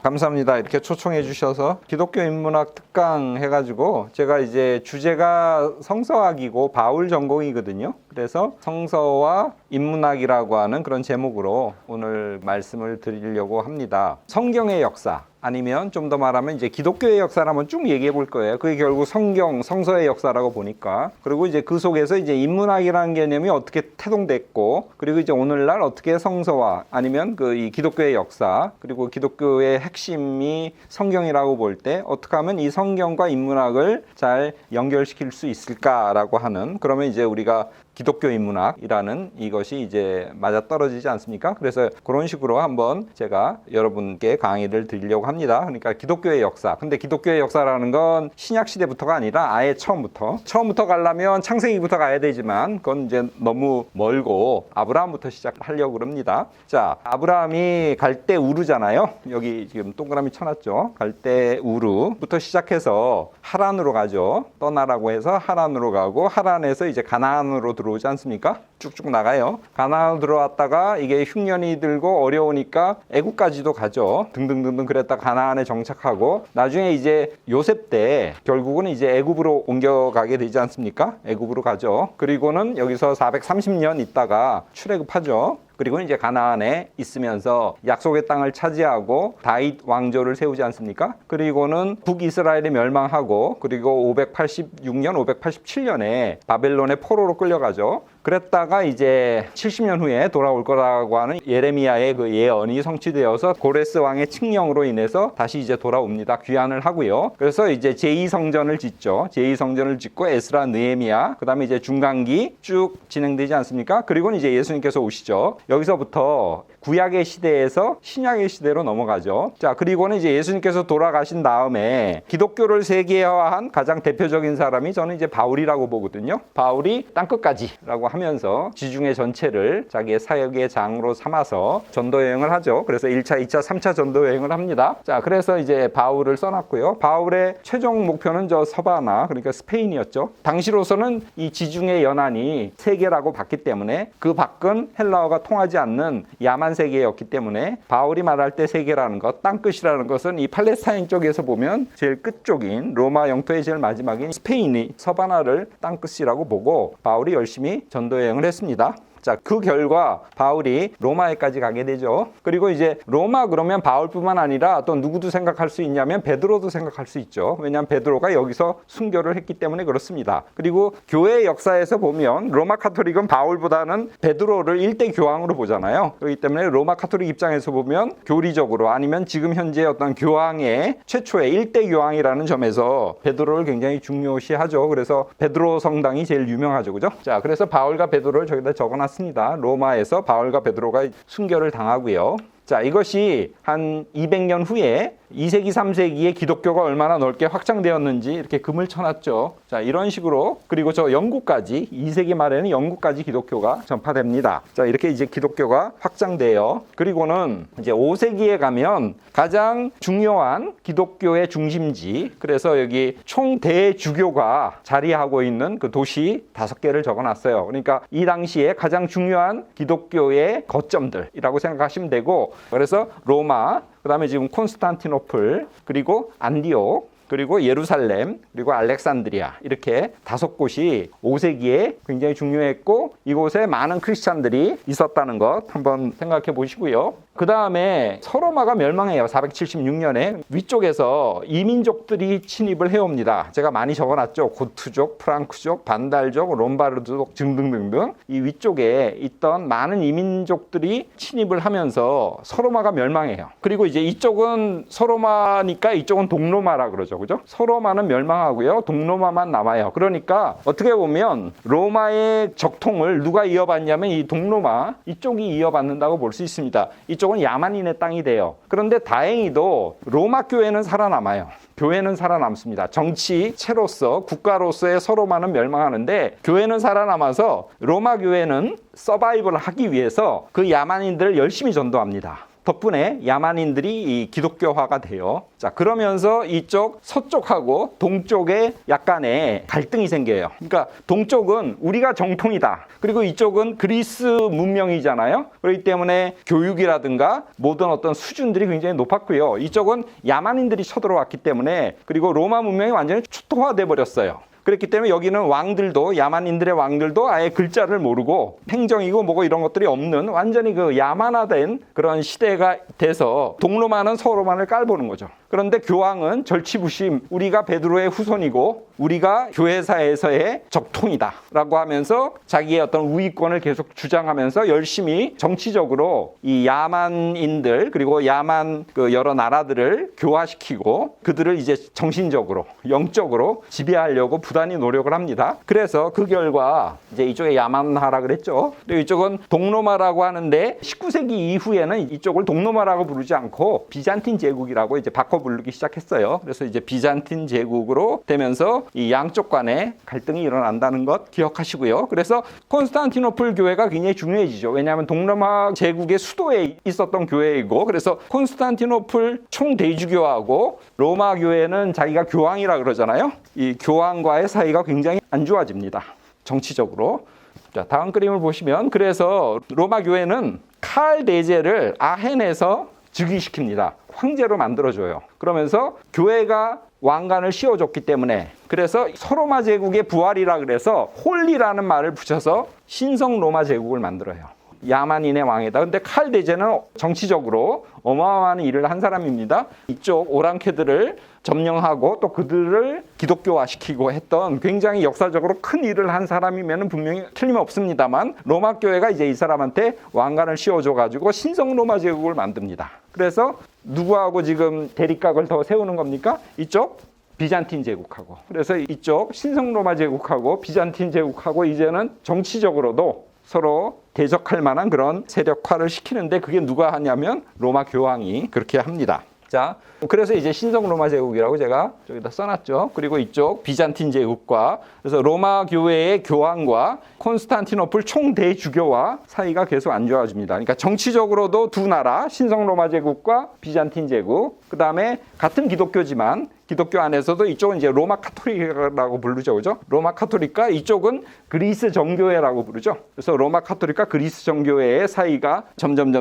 감사합니다. 이렇게 초청해 주셔서 기독교 인문학 특강 해가지고 제가 이제 주제가 성서학이고 바울 전공이거든요. 그래서 성서와 인문학이라고 하는 그런 제목으로 오늘 말씀을 드리려고 합니다. 성경의 역사 아니면 좀 더 말하면 이제 기독교의 역사를 한번 쭉 얘기해 볼 거예요. 그게 결국 성서의 역사라고 보니까. 그리고 이제 그 속에서 이제 인문학이라는 개념이 어떻게 태동됐고, 그리고 이제 오늘날 어떻게 성서와 아니면 이 기독교의 역사, 그리고 기독교의 핵심이 성경이라고 볼 때 어떻게 하면 이 성경과 인문학을 잘 연결시킬 수 있을까라고 하는, 그러면 이제 우리가 기독교 인문학이라는 이것이 이제 맞아떨어지지 않습니까? 그래서 그런 식으로 한번 제가 여러분께 강의를 드리려고 합니다. 그러니까 기독교의 역사. 근데 기독교의 역사라는 건 신약 시대부터가 아니라 아예 처음부터 가려면 창세기부터 가야 되지만 그건 이제 너무 멀고 아브라함부터 시작하려고 그럽니다. 자, 아브라함이 갈대 우르잖아요. 여기 지금 동그라미 쳐놨죠. 갈대 우르부터 시작해서 하란으로 가죠. 떠나라고 해서 하란으로 가고, 하란에서 이제 가나안으로 들어오지 않습니까? 쭉쭉 나가요. 가나안 들어왔다가 이게 흉년이 들고 어려우니까 애국까지도 가죠. 등등등등 그랬다가 가나안에 정착하고, 나중에 이제 요셉 때 결국은 이제 애굽으로 옮겨가게 되지 않습니까? 애굽으로 가죠. 그리고는 여기서 430년 있다가 출애굽하죠. 그리고 이제 가나안에 있으면서 약속의 땅을 차지하고 다윗 왕조를 세우지 않습니까? 그리고는 북이스라엘이 멸망하고, 그리고 586년, 587년에 바벨론의 포로로 끌려가죠. 그랬다가 이제 70년 후에 돌아올 거라고 하는 예레미야의 그 예언이 성취되어서 고레스 왕의 칙령으로 인해서 다시 이제 돌아옵니다. 귀환을 하고요. 그래서 이제 제2성전을 짓죠. 제2성전을 짓고 에스라, 느헤미야, 그 다음에 이제 중간기 쭉 진행되지 않습니까? 그리고는 이제 예수님께서 오시죠. 여기서부터 구약의 시대에서 신약의 시대로 넘어가죠. 자, 그리고는 이제 예수님께서 돌아가신 다음에 기독교를 세계화한 가장 대표적인 사람이 저는 이제 바울이라고 보거든요. 바울이 땅끝까지라고 하면서 지중해 전체를 자기의 사역의 장으로 삼아서 전도 여행을 하죠. 그래서 1차, 2차, 3차 전도 여행을 합니다. 자, 그래서 이제 바울을 써놨고요. 바울의 최종 목표는 저 서바나, 그러니까 스페인이었죠. 당시로서는 이 지중해 연안이 세계라고 봤기 때문에 그 밖은 헬라어가 통하지 않는 야만 세계였기 때문에 바울이 말할 때 세계라는 것, 땅끝이라는 것은 이 팔레스타인 쪽에서 보면 제일 끝쪽인 로마 영토의 제일 마지막인 스페인이 서바나를 땅끝이라고 보고 바울이 열심히 전도 여행을 했습니다. 자, 그 결과 바울이 로마에까지 가게 되죠. 그리고 이제 로마 그러면 바울뿐만 아니라 또 누구도 생각할 수 있냐면 베드로도 생각할 수 있죠. 왜냐하면 베드로가 여기서 순교를 했기 때문에 그렇습니다. 그리고 교회 역사에서 보면 로마 카톨릭은 바울보다는 베드로를 1대 교황으로 보잖아요. 그렇기 때문에 로마 카톨릭 입장에서 보면 교리적으로 아니면 지금 현재 어떤 교황의 최초의 1대 교황이라는 점에서 베드로를 굉장히 중요시하죠. 그래서 베드로 성당이 제일 유명하죠. 그죠? 자, 그래서 바울과 베드로를 저기다 적어놨습니다. 로마에서 바울과 베드로가 순교를 당하고요. 자, 이것이 한 200년 후에 2세기, 3세기에 기독교가 얼마나 넓게 확장되었는지 이렇게 금을 쳐놨죠. 자, 이런 식으로. 그리고 저 영국까지, 2세기 말에는 영국까지 기독교가 전파됩니다. 자, 이렇게 이제 기독교가 확장돼요. 그리고는 이제 5세기에 가면 가장 중요한 기독교의 중심지, 그래서 여기 총 대주교가 자리하고 있는 그 도시 5개를 적어놨어요. 그러니까 이 당시에 가장 중요한 기독교의 거점들이라고 생각하시면 되고, 그래서 로마, 그 다음에 지금 콘스탄티노플, 그리고 안디옥, 그리고 예루살렘, 그리고 알렉산드리아, 이렇게 5곳이 5세기에 굉장히 중요했고 이곳에 많은 크리스찬들이 있었다는 것 한번 생각해 보시고요. 그 다음에 서로마가 멸망해요. 476년에 위쪽에서 이민족들이 침입을 해옵니다. 제가 많이 적어놨죠. 고트족, 프랑크족, 반달족, 롬바르드족 등등등등. 이 위쪽에 있던 많은 이민족들이 침입을 하면서 서로마가 멸망해요. 그리고 이제 이쪽은 서로마니까 이쪽은 동로마라 그러죠. 그죠? 서로마는 멸망하고요. 동로마만 남아요. 그러니까 어떻게 보면 로마의 적통을 누가 이어받냐면 이 동로마 이쪽이 이어받는다고 볼 수 있습니다. 이쪽은 야만인의 땅이 돼요. 그런데 다행히도 로마 교회는 살아남아요. 교회는 살아남습니다. 정치체로서 국가로서의 서로마는 멸망하는데 교회는 살아남아서 로마 교회는 서바이벌을 하기 위해서 그 야만인들을 열심히 전도합니다. 덕분에 야만인들이 이 기독교화가 돼요. 자, 그러면서 이쪽 서쪽하고 동쪽에 약간의 갈등이 생겨요. 그러니까 동쪽은 우리가 정통이다. 그리고 이쪽은 그리스 문명이잖아요. 그렇기 때문에 교육이라든가 모든 어떤 수준들이 굉장히 높았고요. 이쪽은 야만인들이 쳐들어왔기 때문에, 그리고 로마 문명이 완전히 초토화돼 버렸어요. 그렇기 때문에 여기는 왕들도, 야만인들의 왕들도 아예 글자를 모르고 행정이고 뭐고 이런 것들이 없는 완전히 그 야만화된 그런 시대가 돼서 동로마는 서로만을 깔보는 거죠. 그런데 교황은 절치부심, 우리가 베드로의 후손이고 우리가 교회사에서의 적통이다 라고 하면서 자기의 어떤 우위권을 계속 주장하면서 열심히 정치적으로 이 야만인들, 그리고 야만 그 여러 나라들을 교화시키고 그들을 이제 정신적으로, 영적으로 지배하려고 부단히 노력을 합니다. 그래서 그 결과 이제 이쪽에 야만하라 그랬죠. 그리고 이쪽은 동로마라고 하는데 19세기 이후에는 이쪽을 동로마라고 부르지 않고 비잔틴 제국이라고 이제 바꿔 부르기 시작했어요. 그래서 이제 비잔틴 제국으로 되면서 이 양쪽 간에 갈등이 일어난다는 것 기억하시고요. 그래서 콘스탄티노플 교회가 굉장히 중요해지죠. 왜냐하면 동로마 제국의 수도에 있었던 교회이고, 그래서 콘스탄티노플 총대주교하고 로마 교회는 자기가 교황이라 그러잖아요. 이 교황과의 사이가 굉장히 안 좋아집니다. 정치적으로. 자, 다음 그림을 보시면, 그래서 로마 교회는 칼 대제를 아헨에서 즉위시킵니다. 황제로 만들어줘요. 그러면서 교회가 왕관을 씌워줬기 때문에, 그래서 서로마 제국의 부활이라 그래서 홀리라는 말을 붙여서 신성 로마 제국을 만들어요. 야만인의 왕이다. 근데 칼 대제는 정치적으로 어마어마한 일을 한 사람입니다. 이쪽 오랑캐들을 점령하고 또 그들을 기독교화시키고 했던 굉장히 역사적으로 큰 일을 한 사람이면 분명히 틀림없습니다만, 로마 교회가 이제 이 사람한테 왕관을 씌워줘가지고 신성 로마 제국을 만듭니다. 그래서 누구하고 지금 대립각을 더 세우는 겁니까? 이쪽 비잔틴 제국하고. 그래서 이쪽 신성 로마 제국하고 비잔틴 제국하고 이제는 정치적으로도 서로 대적할 만한 그런 세력화를 시키는데, 그게 누가 하냐면 로마 교황이 그렇게 합니다. 자, 그래서 이제 신성 로마 제국이라고 제가 저기다 써놨죠. 그리고 이쪽 비잔틴 제국과, 그래서 로마 교회의 교황과 콘스탄티노플 총대주교와 사이가 계속 안 좋아집니다. 그러니까 정치적으로도 두 나라, 신성 로마 제국과 비잔틴 제국, 그 다음에 같은 기독교지만 기독교 안에서도 이쪽은 이제 로마 카톨릭이라고 부르죠, 그죠? 로마 카톨릭과 이쪽은 그리스 정교회라고 부르죠. 그래서 로마 카톨릭과 그리스 정교회의 사이가 점점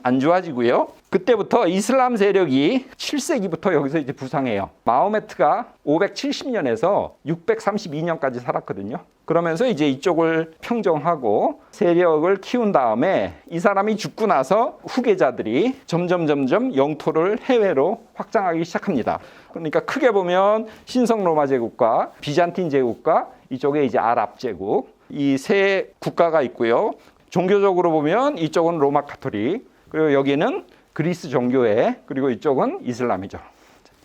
안 좋아지고요. 그때부터 이슬람 세력이 7세기부터 여기서 이제 부상해요. 마호메트가 570년에서 632년까지 살았거든요. 그러면서 이제 이쪽을 평정하고 세력을 키운 다음에 이 사람이 죽고 나서 후계자들이 점점 영토를 해외로 확장하기 시작합니다. 그러니까 크게 보면 신성 로마 제국과 비잔틴 제국과 이쪽에 이제 아랍 제국, 이 세 국가가 있고요. 종교적으로 보면 이쪽은 로마 카톨릭, 그리고 여기는 그리스 정교회, 그리고 이쪽은 이슬람이죠.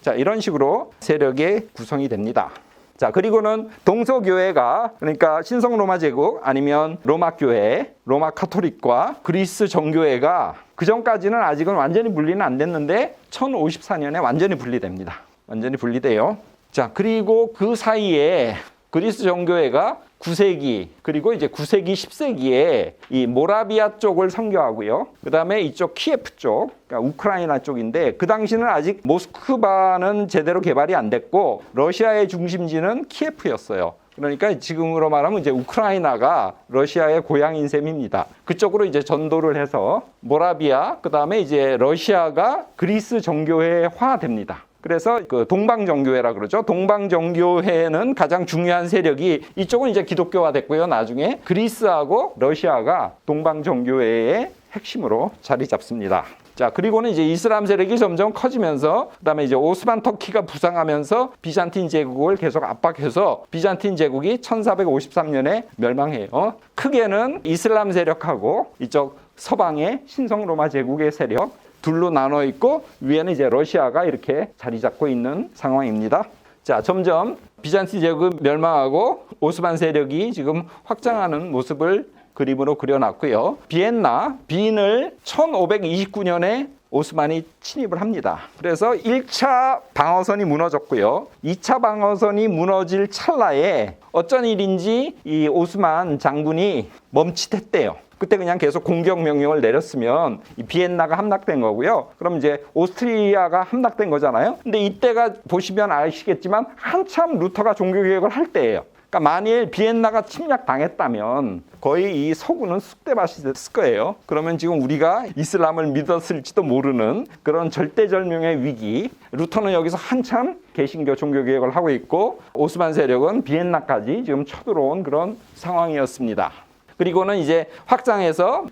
자, 이런 식으로 세력의 구성이 됩니다. 자, 그리고는 동서교회가, 그러니까 신성 로마 제국 아니면 로마 교회, 로마 카톨릭과 그리스 정교회가 그 전까지는 아직은 완전히 분리는 안 됐는데 1054년에 완전히 분리됩니다. 완전히 분리돼요. 자, 그리고 그 사이에 그리스 정교회가 9세기, 그리고 이제 9세기, 10세기에 이 모라비아 쪽을 선교하고요. 그 다음에 이쪽 키예프 쪽, 그러니까 우크라이나 쪽인데, 그 당시는 아직 모스크바는 제대로 개발이 안 됐고, 러시아의 중심지는 키예프였어요. 그러니까 지금으로 말하면 이제 우크라이나가 러시아의 고향인 셈입니다. 그쪽으로 이제 전도를 해서 모라비아, 그 다음에 이제 러시아가 그리스 정교회화됩니다. 그래서 그 동방정교회라 그러죠. 동방정교회는 가장 중요한 세력이, 이쪽은 이제 기독교화 됐고요. 나중에 그리스하고 러시아가 동방정교회의 핵심으로 자리 잡습니다. 자, 그리고는 이제 이슬람 세력이 점점 커지면서, 그다음에 이제 오스만 터키가 부상하면서 비잔틴 제국을 계속 압박해서 비잔틴 제국이 1453년에 멸망해요. 크게는 이슬람 세력하고 이쪽 서방의 신성 로마 제국의 세력 둘로 나눠 있고, 위에는 이제 러시아가 이렇게 자리 잡고 있는 상황입니다. 자, 점점 비잔틴 제국이 멸망하고 오스만 세력이 지금 확장하는 모습을 그림으로 그려놨고요. 비엔나, 빈을 1529년에 오스만이 침입을 합니다. 그래서 1차 방어선이 무너졌고요. 2차 방어선이 무너질 찰나에 어쩐 일인지 이 오스만 장군이 멈칫했대요. 그때 그냥 계속 공격 명령을 내렸으면 이 비엔나가 함락된 거고요. 그럼 이제 오스트리아가 함락된 거잖아요. 근데 이때가 보시면 아시겠지만 한참 루터가 종교개혁을 할 때예요. 그러니까 만일 비엔나가 침략당했다면 거의 이 서구는 쑥대밭이 됐을 거예요. 그러면 지금 우리가 이슬람을 믿었을지도 모르는 그런 절대절명의 위기. 루터는 여기서 한참 개신교 종교개혁을 하고 있고 오스만 세력은 비엔나까지 지금 쳐들어온 그런 상황이었습니다. 그리고는 이제 확장해서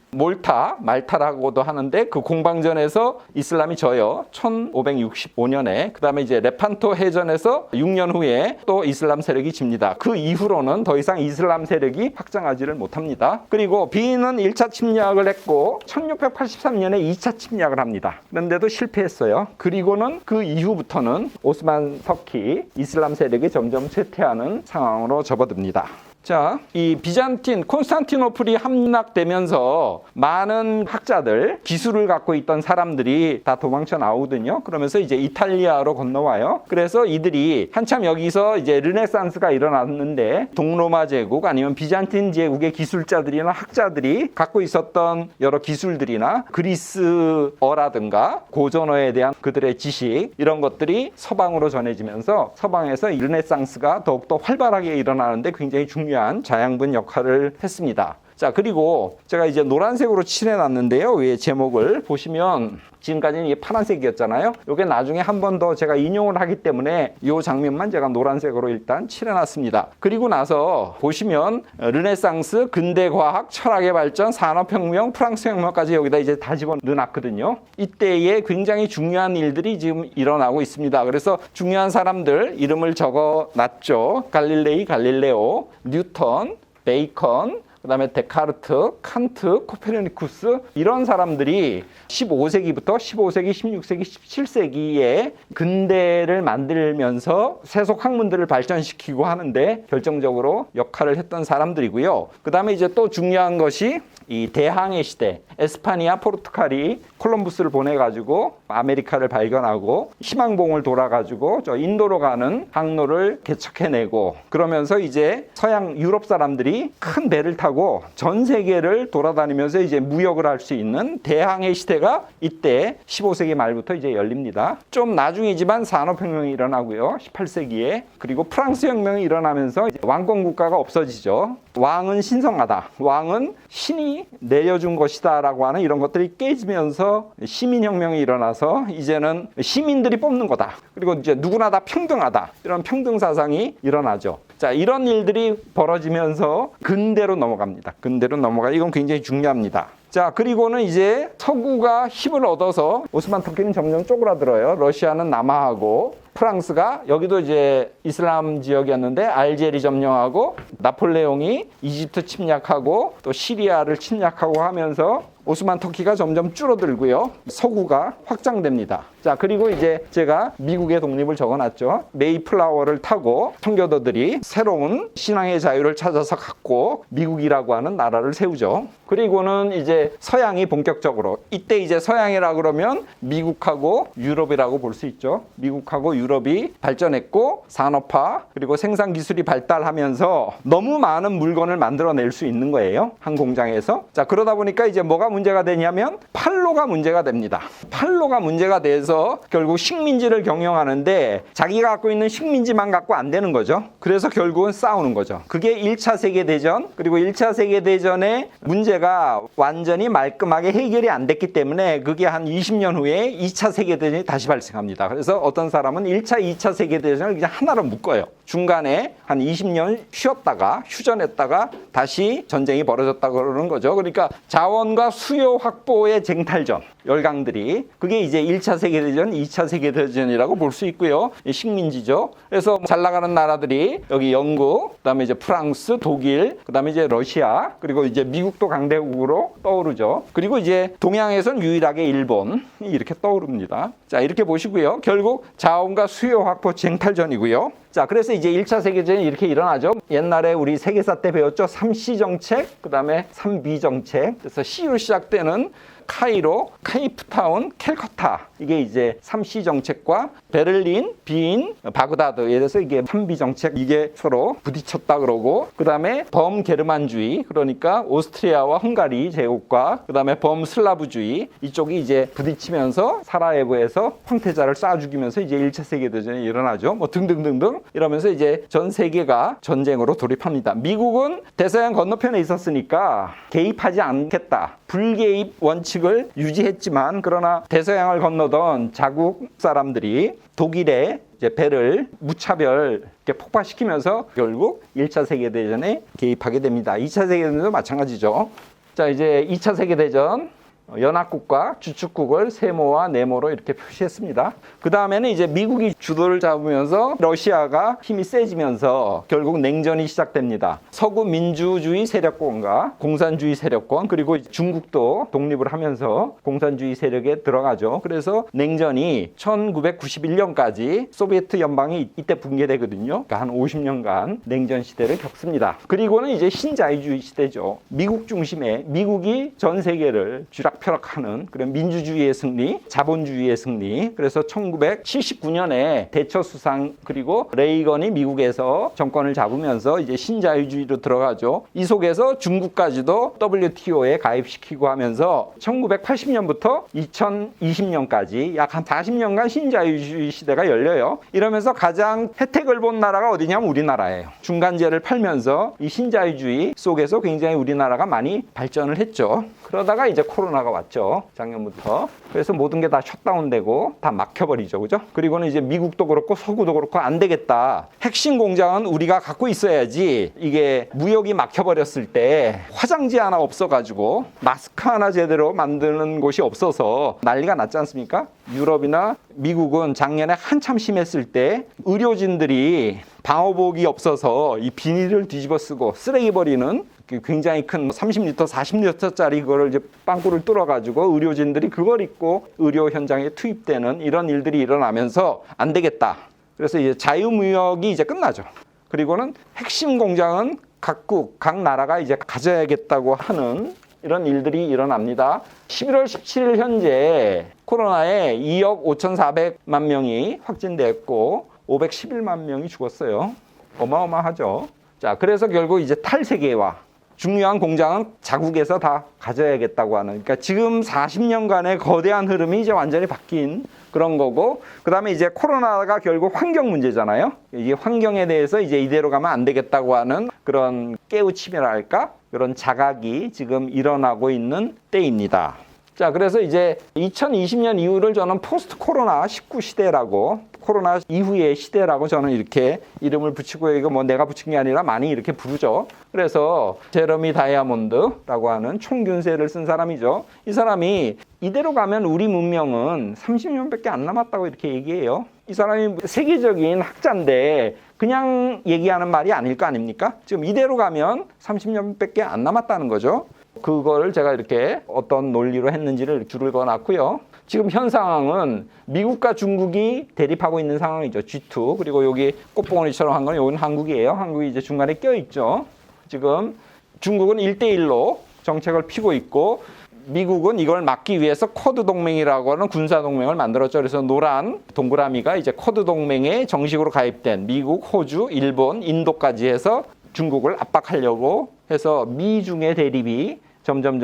말타라고도 하는데 그 공방전에서 이슬람이 져요. 1565년에. 그다음에 이제 레판토 해전에서 6년 후에 또 이슬람 세력이 집니다. 그 이후로는 더 이상 이슬람 세력이 확장하지를 못합니다. 그리고 비인은 1차 침략을 했고 1683년에 2차 침략을 합니다. 그런데도 실패했어요. 그리고는 그 이후부터는 오스만 터키 이슬람 세력이 점점 쇠퇴하는 상황으로 접어듭니다. 자, 이 비잔틴, 콘스탄티노플이 함락되면서 많은 학자들, 기술을 갖고 있던 사람들이 다 도망쳐 나오거든요. 그러면서 이제 이탈리아로 건너와요. 그래서 이들이 한참 여기서 이제 르네상스가 일어났는데 동로마 제국 아니면 비잔틴 제국의 기술자들이나 학자들이 갖고 있었던 여러 기술들이나 그리스어라든가 고전어에 대한 그들의 지식 이런 것들이 서방으로 전해지면서 서방에서 르네상스가 더욱더 활발하게 일어나는데 굉장히 중요한 자양분 역할을 했습니다. 자, 그리고 제가 이제 노란색으로 칠해놨는데요. 위에 제목을 보시면 지금까지는 이게 파란색이었잖아요. 이게 나중에 한 번 더 제가 인용을 하기 때문에 이 장면만 제가 노란색으로 일단 칠해놨습니다. 그리고 나서 보시면 르네상스, 근대과학, 철학의 발전, 산업혁명, 프랑스 혁명까지 여기다 이제 다 집어넣어놨거든요. 이때에 굉장히 중요한 일들이 지금 일어나고 있습니다. 그래서 중요한 사람들 이름을 적어놨죠. 갈릴레오, 뉴턴, 베이컨, 그다음에 데카르트, 칸트, 코페르니쿠스 이런 사람들이 15세기부터 15세기, 16세기, 17세기에 근대를 만들면서 세속 학문들을 발전시키고 하는데 결정적으로 역할을 했던 사람들이고요. 그다음에 이제 또 중요한 것이 이 대항해 시대, 에스파니아, 포르투갈이 콜럼부스를 보내가지고 아메리카를 발견하고 희망봉을 돌아가지고 저 인도로 가는 항로를 개척해내고 그러면서 이제 서양 유럽 사람들이 큰 배를 타고 전 세계를 돌아다니면서 이제 무역을 할 수 있는 대항해 시대가 이때 15세기 말부터 이제 열립니다. 좀 나중이지만 산업혁명이 일어나고요. 18세기에. 그리고 프랑스 혁명이 일어나면서 이제 왕권 국가가 없어지죠. 왕은 신성하다. 왕은 신이 내려준 것이다 라고 하는 이런 것들이 깨지면서 시민혁명이 일어나서 이제는 시민들이 뽑는 거다. 그리고 이제 누구나 다 평등하다. 이런 평등 사상이 일어나죠. 자, 이런 일들이 벌어지면서 근대로 넘어갑니다. 근대로 넘어가. 이건 굉장히 중요합니다. 자, 그리고는 이제 서구가 힘을 얻어서 오스만 터키는 점점 쪼그라들어요. 러시아는 남하하고 프랑스가 여기도 이제 이슬람 지역이었는데 알제리 점령하고 나폴레옹이 이집트 침략하고 또 시리아를 침략하고 하면서 오스만 터키가 점점 줄어들고요. 서구가 확장됩니다. 자, 그리고 이제 제가 미국의 독립을 적어놨죠. 메이플라워를 타고 청교도들이 새로운 신앙의 자유를 찾아서 갖고 미국이라고 하는 나라를 세우죠. 그리고는 이제 서양이 본격적으로 이때 이제 서양이라 그러면 미국하고 유럽이라고 볼 수 있죠. 미국하고 유럽이 발전했고 산업화 그리고 생산 기술이 발달하면서 너무 많은 물건을 만들어낼 수 있는 거예요. 한 공장에서. 자, 그러다 보니까 이제 뭐가 문제가 되냐면 판로가 문제가 됩니다. 판로가 문제가 돼서 결국 식민지를 경영하는데 자기가 갖고 있는 식민지만 갖고 안 되는 거죠. 그래서 결국은 싸우는 거죠. 그게 1차 세계대전 그리고 1차 세계대전의 문제가 완전히 말끔하게 해결이 안 됐기 때문에 그게 한 20년 후에 2차 세계대전이 다시 발생합니다. 그래서 어떤 사람은 1차, 2차 세계대전을 그냥 하나로 묶어요. 중간에 한 20년 쉬었다가 휴전했다가 다시 전쟁이 벌어졌다고 그러는 거죠. 그러니까 자원과 수요 확보의 쟁탈전, 열강들이 그게 이제 1차 세계대전, 2차 세계대전이라고 볼 수 있고요. 식민지죠. 그래서 잘 나가는 나라들이 여기 영국, 그다음에 이제 프랑스, 독일, 그다음에 이제 러시아, 그리고 이제 미국도 강대국으로 떠오르죠. 그리고 이제 동양에서는 유일하게 일본이 이렇게 떠오릅니다. 자, 이렇게 보시고요. 결국 자원과 수요 확보 쟁탈전이고요. 자, 그래서 이제 1차 세계대전이 이렇게 일어나죠. 옛날에 우리 세계사 때 배웠죠. 3C 정책, 그 다음에 3B 정책. 그래서 C로 시작되는 카이로, 케이프타운, 캘커타, 이게 이제 3C 정책과 베를린, 빈, 바그다드에 대해서 이게 3B 정책, 이게 서로 부딪혔다 그러고, 그 다음에 범게르만주의, 그러니까 오스트리아와 헝가리 제국과 그 다음에 범슬라브주의, 이쪽이 이제 부딪히면서 사라예보에서 황태자를 쏴 죽이면서 이제 1차 세계대전이 일어나죠. 뭐 등등등등 이러면서 이제 전 세계가 전쟁으로 돌입합니다. 미국은 대서양 건너편에 있었으니까 개입하지 않겠다. 불개입 원칙을 유지했지만, 그러나 대서양을 건너던 자국 사람들이 독일의 이제 배를 무차별 폭파시키면서 결국 1차 세계대전에 개입하게 됩니다. 2차 세계대전도 마찬가지죠. 자, 이제 2차 세계대전 연합국과 주축국을 세모와 네모로 이렇게 표시했습니다. 그 다음에는 이제 미국이 주도를 잡으면서 러시아가 힘이 세지면서 결국 냉전이 시작됩니다. 서구 민주주의 세력권과 공산주의 세력권, 그리고 중국도 독립을 하면서 공산주의 세력에 들어가죠. 그래서 냉전이 1991년까지 소비에트 연방이 이때 붕괴되거든요. 그러니까 한 50년간 냉전 시대를 겪습니다. 그리고는 이제 신자유주의 시대죠. 미국 중심의, 미국이 전 세계를 쥐락펴락하는 그런 민주주의의 승리, 자본주의의 승리. 그래서 1979년에 대처 수상, 그리고 레이건이 미국에서 정권을 잡으면서 이제 신자유주의로 들어가죠. 이 속에서 중국까지도 WTO에 가입시키고 하면서 1980년부터 2020년까지 약 한 40년간 신자유주의 시대가 열려요. 이러면서 가장 혜택을 본 나라가 어디냐면 우리나라예요. 중간재를 팔면서 이 신자유주의 속에서 굉장히 우리나라가 많이 발전을 했죠. 그러다가 이제 코로나가 왔죠. 작년부터. 그래서 모든 게 다 셧다운되고 다 막혀버리죠. 그죠? 그리고는 이제 미국도 그렇고 서구도 그렇고 안 되겠다. 핵심 공장은 우리가 갖고 있어야지. 이게 무역이 막혀버렸을 때 화장지 하나 없어가지고 마스크 하나 제대로 만드는 곳이 없어서 난리가 났지 않습니까? 유럽이나 미국은 작년에 한참 심했을 때 의료진들이 방호복이 없어서 이 비닐을 뒤집어 쓰고 쓰레기 버리는 굉장히 큰 30리터, 40리터짜리 그거를 이제 빵꾸를 뚫어가지고 의료진들이 그걸 입고 의료 현장에 투입되는 이런 일들이 일어나면서 안 되겠다. 그래서 이제 자유무역이 이제 끝나죠. 그리고는 핵심 공장은 각국, 각 나라가 이제 가져야겠다고 하는 이런 일들이 일어납니다. 11월 17일 현재 코로나에 2억 5,400만 명이 확진됐고 511만 명이 죽었어요. 어마어마하죠. 자, 그래서 결국 이제 탈세계화. 중요한 공장은 자국에서 다 가져야겠다고 하는. 그러니까 지금 40년간의 거대한 흐름이 이제 완전히 바뀐 그런 거고, 그 다음에 이제 코로나가 결국 환경 문제잖아요. 이게 환경에 대해서 이제 이대로 가면 안 되겠다고 하는 그런 깨우침이랄까? 그런 자각이 지금 일어나고 있는 때입니다. 자, 그래서 이제 2020년 이후를 저는 포스트 코로나 19 시대라고, 코로나 이후의 시대라고 저는 이렇게 이름을 붙이고, 이거 뭐 내가 붙인 게 아니라 많이 이렇게 부르죠. 그래서 제러미 다이아몬드라고 하는 총균세를 쓴 사람이죠. 이 사람이 이대로 가면 우리 문명은 30년밖에 안 남았다고 이렇게 얘기해요. 이 사람이 세계적인 학자인데 그냥 얘기하는 말이 아닐 거 아닙니까? 지금 이대로 가면 30년밖에 안 남았다는 거죠. 그거를 제가 이렇게 어떤 논리로 했는지를 줄을 그어놨고요. 지금 현 상황은 미국과 중국이 대립하고 있는 상황이죠. G2. 그리고 여기 꽃봉오리처럼 한 건 여기는 한국이에요. 한국이 이제 중간에 껴있죠. 지금 중국은 1대1로 정책을 피고 있고, 미국은 이걸 막기 위해서 쿼드 동맹이라고 하는 군사 동맹을 만들었죠. 그래서 노란 동그라미가 이제 쿼드 동맹에 정식으로 가입된 미국, 호주, 일본, 인도까지 해서 중국을 압박하려고 해서 미중의 대립이 점점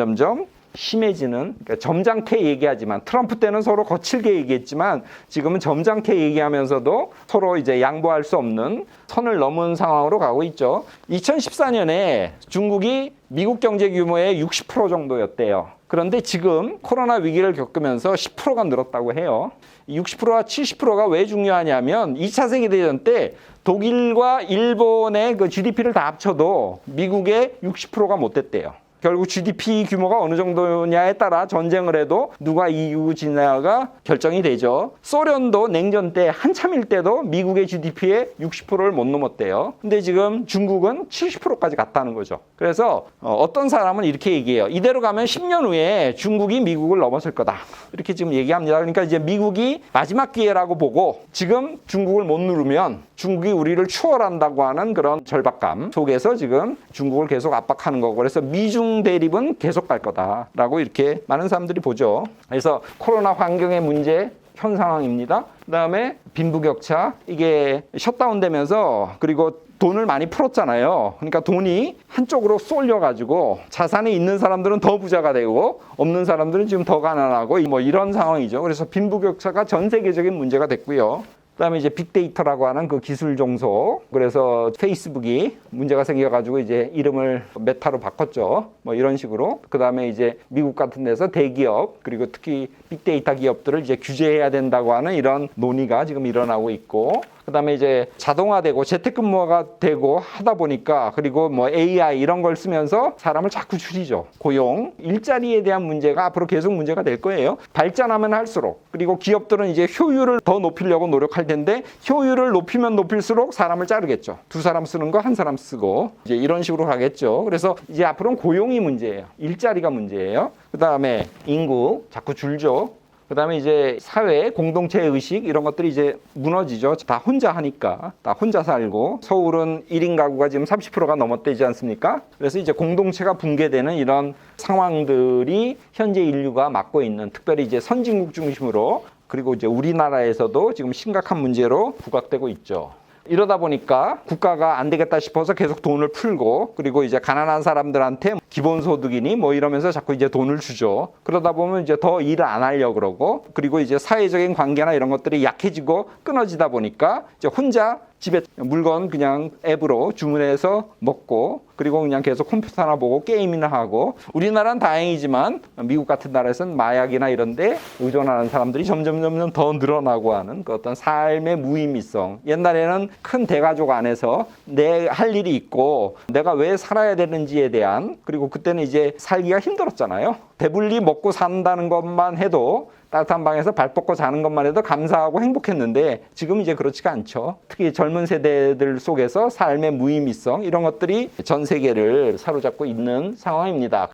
심해지는, 그러니까 점잖게 얘기하지만, 트럼프 때는 서로 거칠게 얘기했지만 지금은 점잖게 얘기하면서도 서로 이제 양보할 수 없는 선을 넘은 상황으로 가고 있죠. 2014년에 중국이 미국 경제 규모의 60% 정도였대요. 그런데 지금 코로나 위기를 겪으면서 10%가 늘었다고 해요. 60%와 70%가 왜 중요하냐면 2차 세계대전 때 독일과 일본의 그 GDP를 다 합쳐도 미국의 60%가 못 됐대요. 결국 GDP 규모가 어느 정도냐에 따라 전쟁을 해도 누가 이기고 지냐가 결정이 되죠. 소련도 냉전 때 한참일 때도 미국의 GDP의 60%를 못 넘었대요. 근데 지금 중국은 70%까지 갔다는 거죠. 그래서 어떤 사람은 이렇게 얘기해요. 이대로 가면 10년 후에 중국이 미국을 넘어설 거다. 이렇게 지금 얘기합니다. 그러니까 이제 미국이 마지막 기회라고 보고 지금 중국을 못 누르면 중국이 우리를 추월한다고 하는 그런 절박감 속에서 지금 중국을 계속 압박하는 거고, 그래서 미중 대립은 계속 갈 거다라고 이렇게 많은 사람들이 보죠. 그래서 코로나 환경의 문제 현 상황입니다. 그다음에 빈부격차, 이게 셧다운되면서 그리고 돈을 많이 풀었잖아요. 그러니까 돈이 한쪽으로 쏠려가지고 자산이 있는 사람들은 더 부자가 되고 없는 사람들은 지금 더 가난하고 뭐 이런 상황이죠. 그래서 빈부격차가 전 세계적인 문제가 됐고요. 그다음에 이제 빅데이터라고 하는 그 기술 종속, 그래서 페이스북이 문제가 생겨가지고 이제 이름을 메타로 바꿨죠. 뭐 이런 식으로. 그다음에 이제 미국 같은 데서 대기업, 그리고 특히 빅데이터 기업들을 이제 규제해야 된다고 하는 이런 논의가 지금 일어나고 있고, 그다음에 이제 자동화되고 재택근무가 되고 하다 보니까, 그리고 뭐 AI 이런 걸 쓰면서 사람을 자꾸 줄이죠. 고용, 일자리에 대한 문제가 앞으로 계속 문제가 될 거예요. 발전하면 할수록. 그리고 기업들은 이제 효율을 더 높이려고 노력할 텐데 효율을 높이면 높일수록 사람을 자르겠죠. 두 사람 쓰는 거 한 사람 쓰고 이제 이런 식으로 가겠죠. 그래서 이제 앞으로는 고용이 문제예요. 일자리가 문제예요. 그다음에 인구 자꾸 줄죠. 그다음에 이제 사회, 공동체 의식 이런 것들이 이제 무너지죠. 다 혼자 하니까. 다 혼자 살고. 서울은 1인 가구가 지금 30%가 넘었대지 않습니까? 그래서 이제 공동체가 붕괴되는 이런 상황들이 현재 인류가 맞고 있는, 특별히 이제 선진국 중심으로, 그리고 이제 우리나라에서도 지금 심각한 문제로 부각되고 있죠. 이러다 보니까 국가가 안 되겠다 싶어서 계속 돈을 풀고, 그리고 이제 가난한 사람들한테 기본소득이니 뭐 이러면서 자꾸 이제 돈을 주죠. 그러다 보면 이제 더 일을 안 하려고 그러고, 그리고 이제 사회적인 관계나 이런 것들이 약해지고 끊어지다 보니까 이제 혼자 집에 물건 그냥 앱으로 주문해서 먹고, 그리고 그냥 계속 컴퓨터나 보고 게임이나 하고, 우리나라는 다행이지만 미국 같은 나라에서는 마약이나 이런 데 의존하는 사람들이 점점 더 늘어나고 하는 그 어떤 삶의 무의미성. 옛날에는 큰 대가족 안에서 내 할 일이 있고 내가 왜 살아야 되는지에 대한, 그리고 그때는 이제 살기가 힘들었잖아요. 배불리 먹고 산다는 것만 해도, 따뜻한 방에서 발 뻗고 자는 것만 해도 감사하고 행복했는데 지금 이제 그렇지가 않죠. 특히 젊은 세대들 속에서 삶의 무의미성 이런 것들이 전 세계를 사로잡고 있는 상황입니다.